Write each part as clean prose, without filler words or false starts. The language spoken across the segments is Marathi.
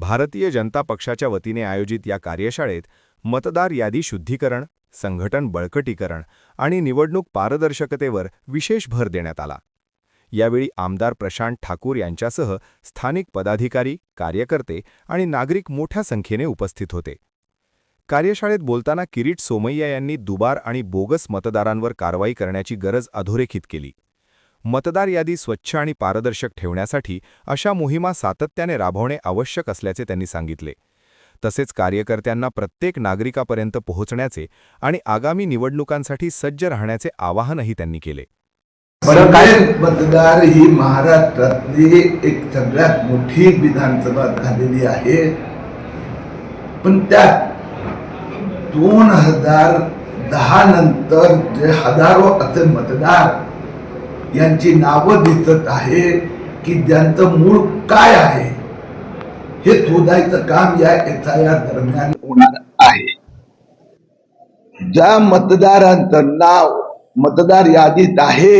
भारतीय जनता पक्षाच्या वतीने आयोजित या कार्यशाळेत मतदार यादी शुद्धीकरण, संघटन बळकटीकरण आणि निवडणूक पारदर्शकतेवर विशेष भर देण्यात आला। यावेळी आमदार प्रशांत ठाकूर यांच्यासह स्थानिक पदाधिकारी, कार्यकर्ते आणि नागरिक मोठ्या संख्येने उपस्थित होते। कार्यशाळेत बोलताना किरीट सोमय्या यांनी दुबार आणि बोगस मतदारांवर कारवाई करण्याची गरज अधोरेखित केली। मतदार यादी स्वच्छ आणि पारदर्शक ठेवण्यासाठी अशा मोहिमा सातत्याने राबवणे आवश्यक असल्याचे त्यांनी सांगितले। तसेच कार्यकर्त्यांना प्रत्येक नागरिकापर्यंत पोहोचण्याचे आणि आगामी निवडणुकांसाठी सज्ज राहण्याचे आवाहनही त्यांनी केले। मतदार ही महाराष्ट्रातली एक सगळ्यात मोठी विधानसभा झालेली आहे, पण त्यात 2010 नंतर जे हजारो असे मतदार यांची नावं दिसत आहे की ज्यांचं मूळ काय आहे हे शोधायचं काम या SIR दरम्यान होणार आहे। ज्या मतदारांचं नाव मतदार यादीत आहे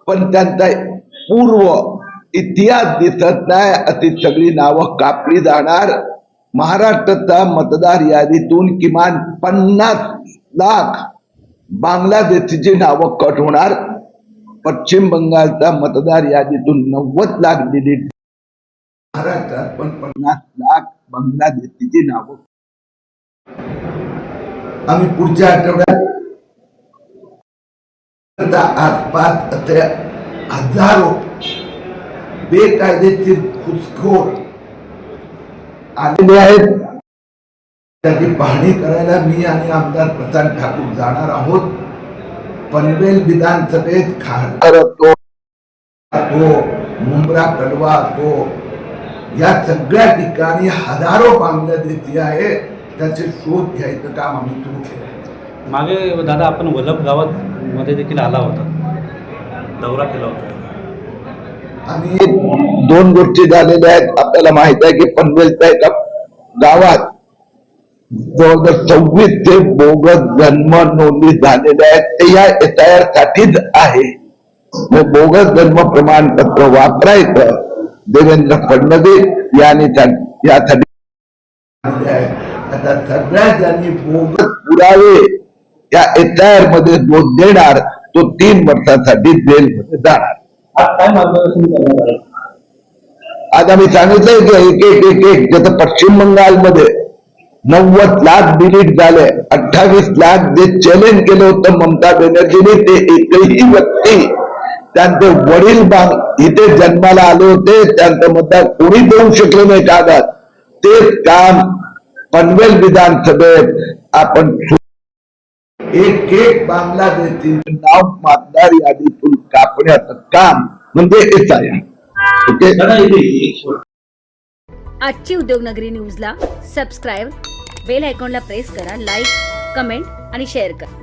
पण त्यांचा पूर्व इतिहास दिसत नाही, अशी सगळी नावं कापली जाणार। महाराष्ट्राच्या मतदार यादीतून किमान 50 लाख बांगलादेशीची नावं कट होणार। पश्चिम बंगालच्या मतदार यादीतून 90 लाख डिलीट, महाराष्ट्रात पण 50 लाख बांगलादेशीची नावं। आम्ही पुढच्या आठवड्यात आसपास असे हजारो बेकायदेशीर घुसखोर आलेले आहेत, त्याची पाहणी करायला मी आणि आमदार प्रशांत ठाकूर जाणार आहोत। पनवेल विधानसभेत खासदार तो मुंब्रा कडवा तो या सगळ्या ठिकाणी हजारो बांगलादेशी आहे, त्याचे शोध घ्यायचं काम आम्ही सुरू केलं आहे। मागे दादा आपण वलभ गावात मध्ये देखील आला होता, दौरा केला होता। आणि 2 गोष्टी झालेल्या आहेत। आपल्याला माहित आहे की पनवेलच्या एका गावात जवळजवळ 26 ते बोगस जन्म नोंदणी झालेल्या आहेत, ते या SIR साठीच आहे। बोगस जन्म प्रमाणपत्र वापरायचं देवेंद्र फडणवीस यांनी यासाठी आता सगळ्या ज्यांनी बोगस पुरावे या SIR मध्ये दोष देणार तो 3 वर्षासाठी जेलमध्ये जाणार। आज आम्ही सांगितलंय की एक जसं पश्चिम बंगालमध्ये 90 लाख डिलीट झाले, 28 लाख जे चॅलेंज केलं होतं ममता बॅनर्जीने, ते एकही व्यक्ती त्यांचे वडील इथे जन्माला आले होते, त्यांचं मतदान कोणी देऊ शकले नाही कागद, तेच काम पनवेल विधानसभेत आपण एक बांगलादेशी नाव मतदार यादीतून कापण्याचं काम म्हणजे SIR। आजची उद्योगनगरी न्यूजला सबस्क्राईब, बेल आयकॉनला प्रेस करा, लाईक, कमेंट आणि शेअर करा।